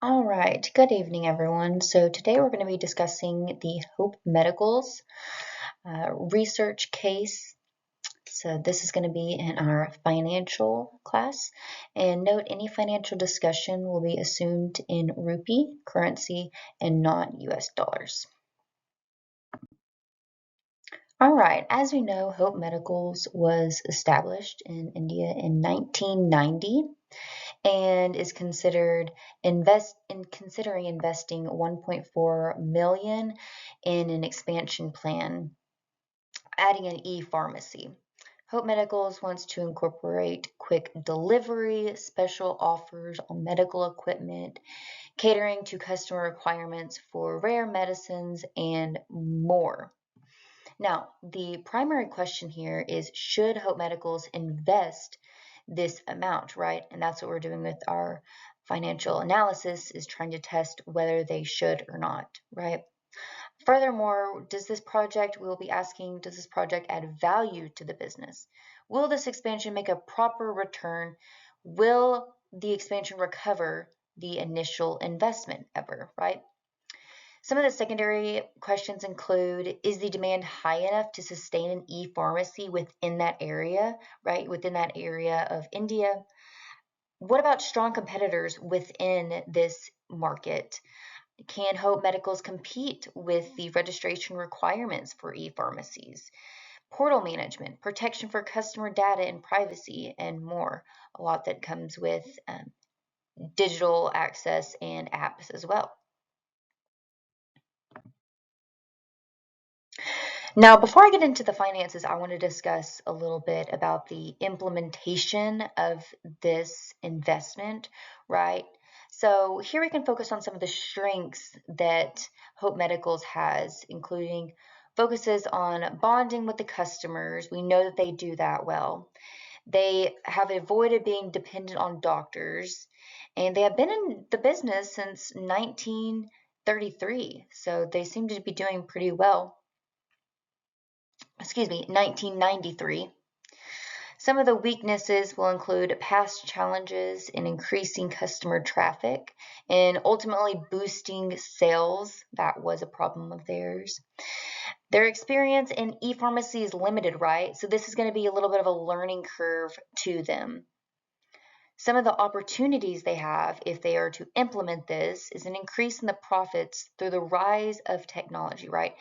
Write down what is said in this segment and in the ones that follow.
All right, good evening, everyone. So today we're going to be discussing the Hope Medicals research case. So this is going to be in our financial class. And note, any financial discussion will be assumed in rupee currency and not US dollars. All right, as we know, Hope Medicals was established in India in 1990 and is considering investing 1.4 million in an expansion plan, adding an e-pharmacy. Hope Medicals wants to incorporate quick delivery, special offers on medical equipment, catering to customer requirements for rare medicines, and more. Now, the primary question here is, should Hope Medicals invest this amount, right? And that's what we're doing with our financial analysis, is trying to test whether they should or not, right? Furthermore, we'll be asking, does this project add value to the business? Will this expansion make a proper return? Will the expansion recover the initial investment ever, right? Some of the secondary questions include, is the demand high enough to sustain an e-pharmacy within that area, right? Within that area of India. What about strong competitors within this market? Can Hope Medicals compete with the registration requirements for e-pharmacies? Portal management, protection for customer data and privacy, and more. A lot that comes with digital access and apps as well. Now, before I get into the finances, I want to discuss a little bit about the implementation of this investment, right? So here we can focus on some of the strengths that Hope Medicals has, including focuses on bonding with the customers. We know that they do that well. They have avoided being dependent on doctors, and they have been in the business since 1933, so they seem to be doing pretty well. 1993. Some of the weaknesses will include past challenges in increasing customer traffic and ultimately boosting sales. That was a problem of theirs. Their experience in e-pharmacy is limited, right? So this is going to be a little bit of a learning curve to them. Some of the opportunities they have if they are to implement this is an increase in the profits through the rise of technology, right?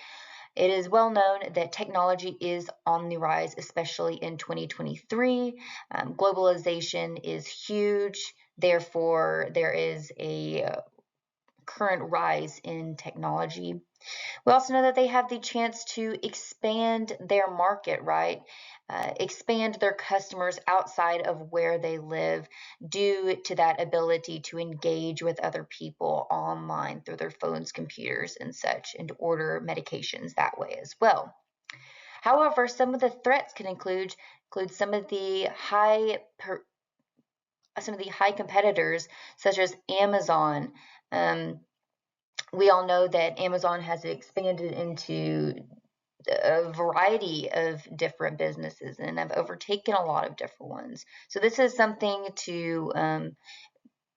It is well known that technology is on the rise, especially in 2023. Globalization is huge. Therefore, there is a current rise in technology. We also know that they have the chance to expand their market, right? Expand their customers outside of where they live due to that ability to engage with other people online through their phones, computers, and such, and order medications that way as well. However, some of the threats can include some of the high competitors, such as Amazon. We all know that Amazon has expanded into a variety of different businesses and have overtaken a lot of different ones. So this is something to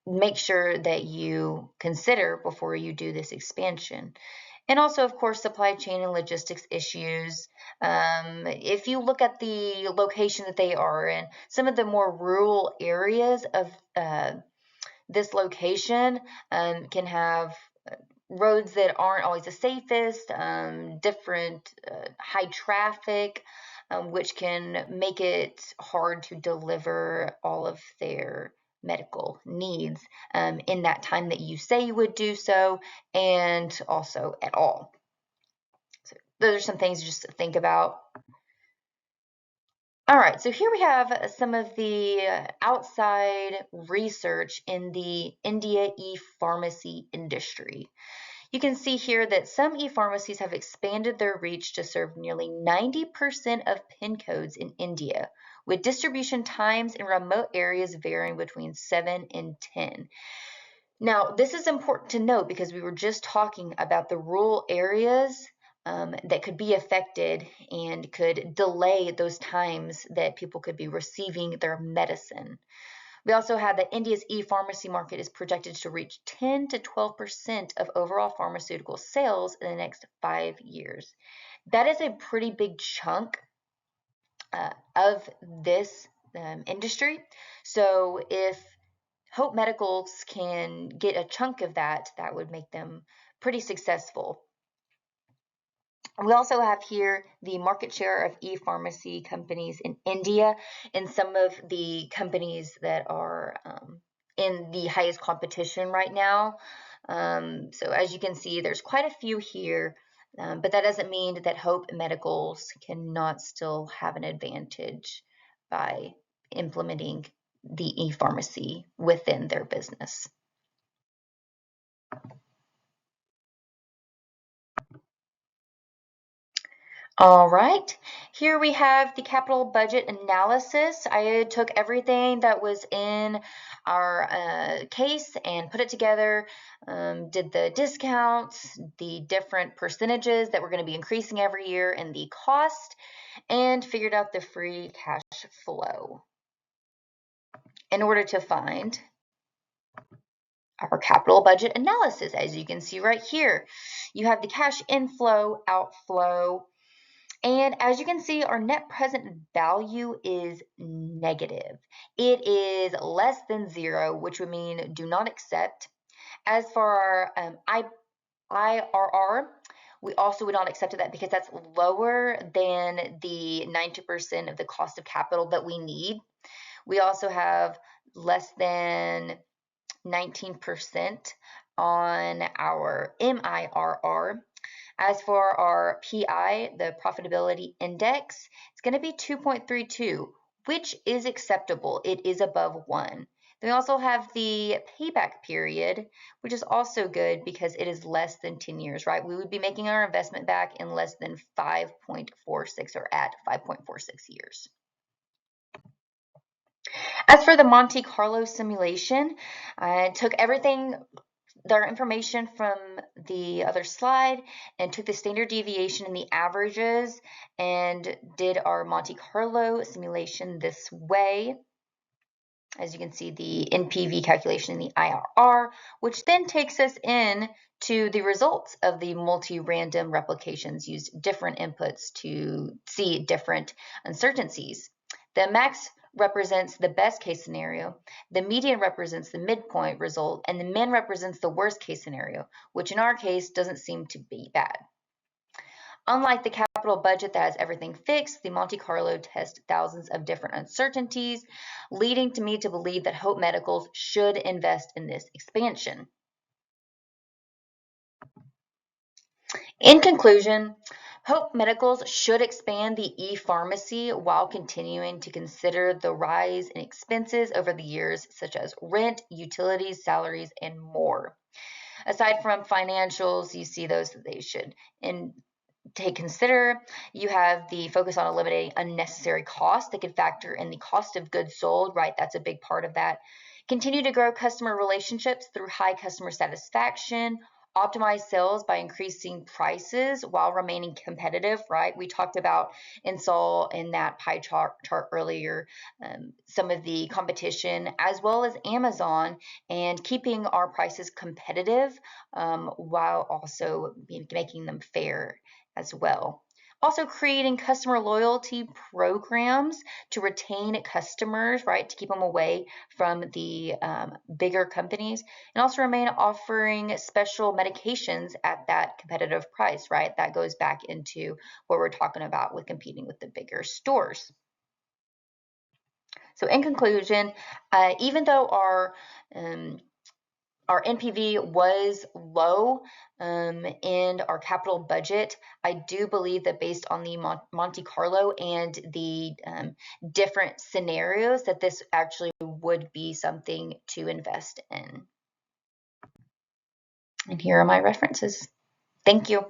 make sure that you consider before you do this expansion. And also, of course, supply chain and logistics issues. If you look at the location that they are in, some of the more rural areas of this location can have roads that aren't always the safest, different high traffic, which can make it hard to deliver all of their medical needs in that time that you say you would do so, and also at all. So those are some things just to think about. All right, so here we have some of the outside research in the India e-pharmacy industry. You can see here that some e-pharmacies have expanded their reach to serve nearly 90% of PIN codes in India, with distribution times in remote areas varying between 7 and 10. Now, this is important to note because we were just talking about the rural areas that could be affected and could delay those times that people could be receiving their medicine. We also have that India's e-pharmacy market is projected to reach 10 to 12% of overall pharmaceutical sales in the next 5 years. That is a pretty big chunk of this industry. So if Hope Medicals can get a chunk of that, that would make them pretty successful. We also have here the market share of e-pharmacy companies in India and some of the companies that are in the highest competition right now. So as you can see, there's quite a few here, but that doesn't mean that Hope Medicals cannot still have an advantage by implementing the e-pharmacy within their business. All right, here we have the capital budget analysis. I took everything that was in our case and put it together, did the discounts, the different percentages that were going to be increasing every year, and the cost, and figured out the free cash flow. In order to find our capital budget analysis, as you can see right here, you have the cash inflow, outflow, and as you can see, our net present value is negative. It is less than 0, which would mean do not accept. As for our IRR, we also would not accept that because that's lower than the 90% of the cost of capital that we need. We also have less than 19% on our MIRR. As for our PI, the profitability index, it's going to be 2.32, which is acceptable. It is above 1. Then we also have the payback period, which is also good because it is less than 10 years, right? We would be making our investment back in less than 5.46 or at 5.46 years. As for the Monte Carlo simulation, I took everything, their information from the other slide, and took the standard deviation and the averages and did our Monte Carlo simulation this way. As you can see, the NPV calculation and the IRR, which then takes us in to the results of the multi-random replications, used different inputs to see different uncertainties. The max represents the best case scenario, the median represents the midpoint result, and the min represents the worst case scenario, which in our case doesn't seem to be bad. Unlike the capital budget that has everything fixed, the Monte Carlo tests thousands of different uncertainties, leading to me to believe that Hope Medicals should invest in this expansion. In conclusion, Hope Medicals should expand the e-pharmacy while continuing to consider the rise in expenses over the years, such as rent, utilities, salaries, and more. Aside from financials, you see those that they should consider. You have the focus on eliminating unnecessary costs. They could factor in the cost of goods sold, right? That's a big part of that. Continue to grow customer relationships through high customer satisfaction. Optimize sales by increasing prices while remaining competitive, right? We talked about and saw in that pie chart earlier some of the competition as well as Amazon, and keeping our prices competitive while also making them fair as well. Also creating customer loyalty programs to retain customers, right, to keep them away from the bigger companies, and also remain offering special medications at that competitive price, right? That goes back into what we're talking about with competing with the bigger stores. So in conclusion, even though our NPV was low and our capital budget, I do believe that based on the Monte Carlo and the different scenarios, that this actually would be something to invest in. And here are my references. Thank you.